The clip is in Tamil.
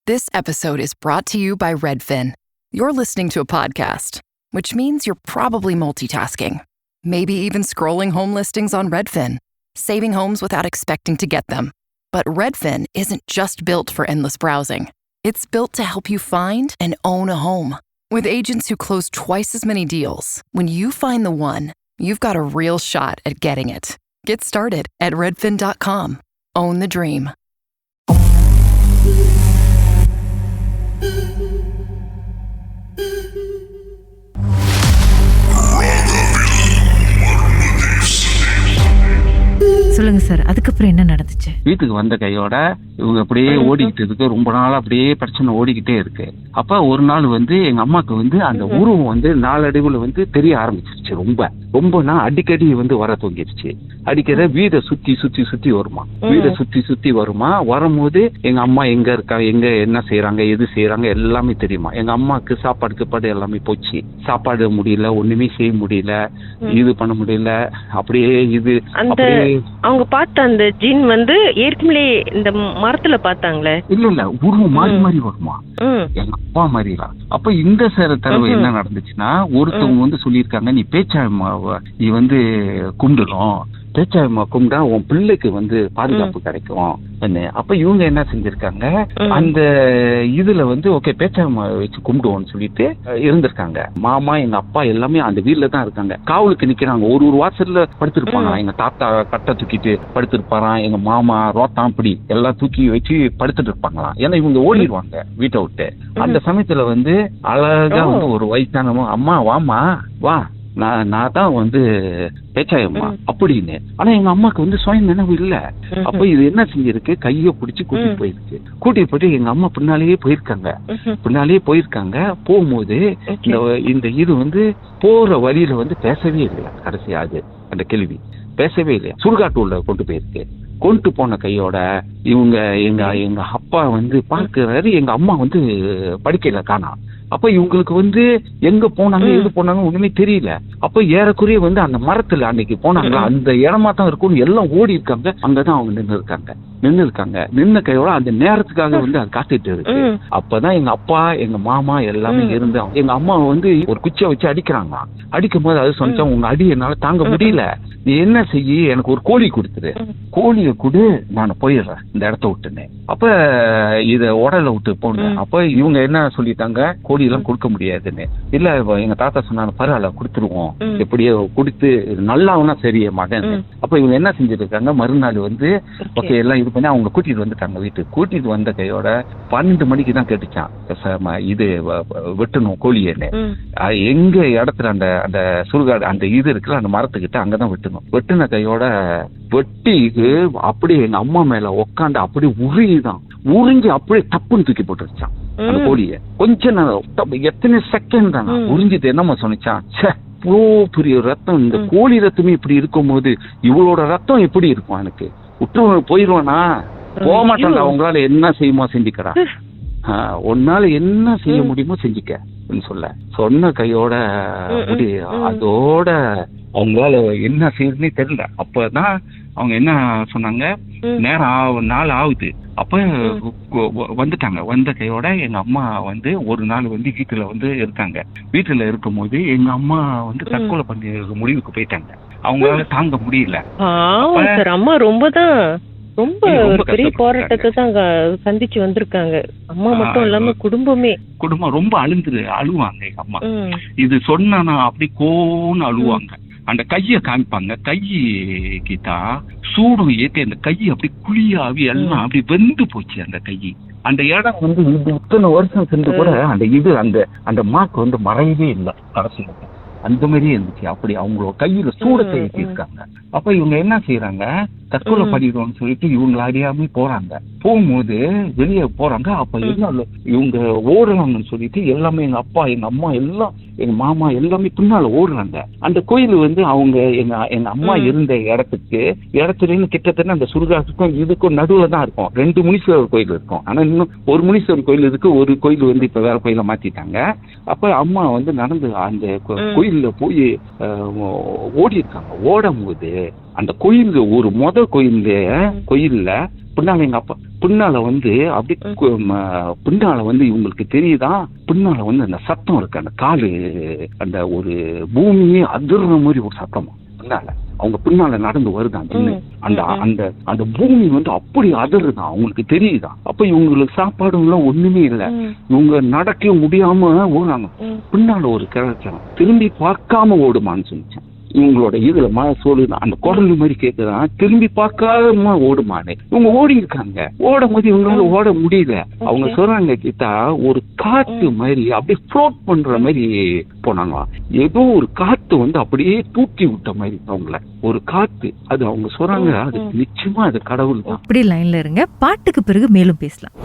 This episode is brought to you by Redfin. You're listening to a podcast, which means you're probably multitasking. Maybe even scrolling home listings on Redfin, saving homes without expecting to get them. But Redfin isn't just built for endless browsing. It's built to help you find and own a home. With agents who close twice as many deals, when you find the one, you've got a real shot at getting it. Get started at redfin.com. Own the dream. சொல்லுங்க சார், அதுக்கப்புறம் என்ன நடந்துச்சு? வீட்டுக்கு வந்த கையோட இவங்க அப்படியே ஓடிக்கிட்டு இருக்கு. ரொம்ப நாள் அப்படியே பிரச்சனை ஓடிக்கிட்டே இருக்கு. அப்ப ஒரு நாள் எங்க அம்மாக்கு அந்த உருவம் நாளடைவுல தெரிய ஆரம்பிச்சிருச்சு. ரொம்பனா அடிக்கடி வர தூங்கிருச்சு. அடிக்கடி வீடை சுத்தி வருமா. வீடை சுத்தி வருமா. வரும்போது எங்க அம்மா எங்க இருக்கா, எங்க என்ன செய்யறாங்க, எது செய்யறாங்க எல்லாமே தெரியுமா. எங்க அம்மாக்கு சாப்பாடு எல்லாமே போச்சு. சாப்பாடு முடியல, ஒண்ணுமே செய்ய முடியல, இது பண்ண முடியல. அப்படியே இது அவங்க பார்த்த அந்த ஜின் ஏற்கனவே இந்த மரத்துல பார்த்தாங்களே. இல்ல உருவம் மாறி வருமா எங்க அப்பா மாதிரிலாம். அப்ப இந்த தடவை என்ன நடந்துச்சுன்னா, ஒருத்தவங்க சொல்லியிருக்காங்க, நீ பேச்சாயம்மாவை நீ கும்பிடணும், பேச்சாயம்மா கும்பிட்டா உன் பிள்ளைக்கு பாதுகாப்பு கிடைக்கும். அப்ப இவங்க என்ன செஞ்சிருக்காங்க, அந்த இதுல ஓகே பேச்சாயம்மா வச்சு கும்பிடுவோம்னு சொல்லிட்டு இருந்திருக்காங்க. மாமா எங்க அப்பா எல்லாமே அந்த வீட்டுல தான் இருக்காங்க. காவலுக்கு நிக்கிறாங்க. ஒரு வாசல்ல படுத்திருப்பாங்க. எங்க தாத்தா கட்டை தூக்கிட்டு படுத்திருப்பாராம். எங்க மாமா ரோட்டாம் இப்படி எல்லாம் தூக்கி வச்சு படுத்துட்டு இருப்பாங்களாம். ஏன்னா இவங்க ஓடிடுவாங்க வீட்டை விட்டு. அந்த சமயத்துல அழகா ஒரு வயசானவங்க, அம்மா வாமா வா, நான் தான் பேச்சாயம்மா அப்படின்னு. ஆனா எங்க அம்மாக்கு சுயம் நினைவு இல்ல. அப்ப இது என்ன செஞ்சிருக்கு, கைய பிடிச்சு கூட்டிட்டு போயிருக்கு. கூட்டிட்டு போயிட்டு எங்க அம்மா பின்னாலேயே போயிருக்காங்க. போகும்போது இந்த இது போற வழியில பேசவே இல்லையா. கடைசியாது அந்த கேள்வி பேசவே இல்லையா. சுடுகாட்டுள்ள கொண்டு போயிருக்கு. கொண்டு போன கையோட இவங்க எங்க அப்பா பாக்குறாரு. எங்க அம்மா படிக்கல காணா. அப்ப இவங்களுக்கு எங்க போனாங்க, எது போனாங்க ஒண்ணுமே தெரியல. அப்ப ஏறக்குறைய அந்த மரத்துல அன்னைக்கு போனாங்களா அந்த இடமா தான் இருக்கும்னு எல்லாம் ஓடி இருக்காங்க. அங்கதான் அவங்க நின்று இருக்காங்க. நின்ன கையோட அந்த நேரத்துக்காக அது காத்துட்டு இருக்கு. அப்பதான் எங்க அப்பா எங்க மாமா எல்லாமே இருந்து எங்க அம்மா ஒரு குச்சியை வச்சு அடிக்கிறாங்க. அடிக்கும் போது அது சொன்னா, உங்க அடி என்னால தாங்க முடியல, நீ என்ன செய்ய, எனக்கு ஒரு கோழி கொடுத்துரு, கோழியை கொடு, நான் போயிடுறேன் இந்த இடத்த விட்டுன்னு. அப்ப இத உடல விட்டு போனேன். அப்ப இவங்க என்ன சொல்லிட்டாங்க, கோழி எல்லாம் கொடுக்க முடியாதுன்னு. இல்ல எங்க தாத்தா சொன்னாங்க, பரவாயில்ல கொடுத்துருவோம், எப்படியோ கொடுத்து நல்லாவுனா சரிய மகன். அப்ப இவங்க என்ன செஞ்சிருக்காங்க, மறுநாள் ஓகே எல்லாம் இது பண்ணி அவங்க கூட்டிட்டு வந்துட்டாங்க வீட்டுக்கு. கூட்டிட்டு வந்த கையோட 12 மணிக்கு தான் கேட்டுச்சான், இது வெட்டணும் கோழியன்னு. எங்க இடத்துல அந்த சுடுகாடு அந்த இது இருக்குல்ல, அந்த மரத்துக்கிட்ட அங்கதான் வெட்டணும். வெட்டின கையோட வெட்டி அப்படியே எங்க அம்மா மேல உக்காந்து அப்படியே உறிஞ்சி அப்படியே தப்புன்னு தூக்கி போட்டுருச்சான் அந்த கோழிய. கொஞ்ச நேரம் எத்தனை செகண்ட் தானே உறிஞ்சிட்டு என்னம்மா சொன்னிச்சான், இவ்வளோ பெரிய ரத்தம், இந்த கோழி ரத்தமே இப்படி இருக்கும் போது இவளோட ரத்தம் எப்படி இருக்கும், எனக்கு விட்டு போயிருவானா, போக மாட்டாங்க, அவங்களால என்ன செய்யுமோ செஞ்சுக்கிறா, உன்னால என்ன செய்ய முடியுமோ செஞ்சுக்க சொன்ன கையோட அதோட அவங்களால என்ன செய்யறதுன்னே தெரியல. அப்பதான் அவங்க என்ன சொன்னாங்க, நேரம் நாள் ஆகுது. அப்ப வந்துட்டாங்க. வந்த கையோட எங்க அம்மா ஒரு நாள் வீட்டுல இருக்காங்க. வீட்டுல இருக்கும் போது எங்க அம்மா தற்கொலை பண்ணி முடிவுக்கு போயிட்டாங்க. அவங்களால தாங்க முடியல. அம்மா ரொம்ப ஒரு பெரிய போராட்டத்தை தான் சந்திச்சு வந்திருக்காங்க. அம்மா மட்டும் இல்லாம குடும்பம் ரொம்ப அழுவாங்க. எங்க அம்மா இது சொன்னா அப்படி கோன்னு அழுவாங்க. அந்த கைய காமிப்பாங்க. கையிட்டா சூடும் ஏற்றி அந்த கையை அப்படி குழியாவி எல்லாம் அப்படி வெந்து போச்சு. அந்த கை அந்த இடம் இத்தனை வருஷம் சென்று கூட அந்த மாக்கு மறையவே இல்லை. அரசு அந்த மாதிரியே இருந்துச்சு. அப்படி அவங்களோட கையில சூடத்தை ஏற்றிருக்காங்க. அப்ப இவங்க என்ன செய்யறாங்க, தற்கொலை பண்ணிடுவோம்னு சொல்லிட்டு இவங்களை அறியாம போறாங்க. போகும்போது வெளியே போறாங்க. அப்ப என்ன இவங்க ஓடுறாங்கன்னு சொல்லிட்டு எல்லாமே எங்க அப்பா எங்க அம்மா எல்லாம் எங்க மாமா எல்லாமே பின்னால ஓடுறாங்க. அந்த கோயில் அவங்க எங்க அம்மா இருந்த இடத்துல கிட்டத்தட்ட அந்த சுடுகாட்டுக்கும் இதுக்கும் நடுவுல தான் இருக்கும். 2 முனீஸ்வரர் கோயில் இருக்கும். ஆனா இன்னும் ஒரு முனீஸ்வரர் கோயில் இருக்கு. ஒரு கோயில் இப்ப வேற கோயில மாத்திட்டாங்க. அப்ப அம்மா நடந்து அந்த கோயில்ல போய் ஓடி இருக்காங்க. ஓடும் போது அந்த கோயில் ஒரு கோயில்ல பின்னால எங்க அப்பா பின்னால வந்து அப்படி பின்னால வந்து இவங்களுக்கு தெரியுதா, பின்னால வந்து அந்த சத்தம் இருக்கு, அந்த காலு அந்த ஒரு பூமியே அதிர்ற மாதிரி ஒரு சத்தமா பின்னால அவங்க பின்னால நடந்து வருதான். அந்த அந்த அந்த பூமி வந்து அப்படி அதிர்றதான், அவங்களுக்கு தெரியுதான். அப்ப இவங்களுக்கு சாப்பாடு எல்லாம் ஒண்ணுமே இல்லை, இவங்க நடக்க முடியாம ஓடுறாங்க. பின்னால ஒரு கிழச்சான் திரும்பி பார்க்காம ஓடுமான்னு சொல்லிச்சான். இவங்களோட இதுல சொல்லுதான், அந்த குரல் மாதிரி கேக்குதான், திரும்பி பார்க்காம ஓடுமானே. இவங்க ஓடி இருக்காங்க, ஓடும் போது இவங்களால ஓட முடியல. அவங்க சொல்றாங்க கிட்ட ஒரு காத்து மாதிரி அப்படியே ஃப்ளோட் பண்ற மாதிரி போனாங்களாம். ஏதோ ஒரு காத்து வந்து அப்படியே தூக்கி விட்ட மாதிரி அவங்கள ஒரு காத்து. அது அவங்க சொல்றாங்க, அது நிச்சயமா அது கடவுள் தான். அப்படி லைன்ல இருங்க, பாட்டுக்கு பிறகு மேலும் பேசலாம்.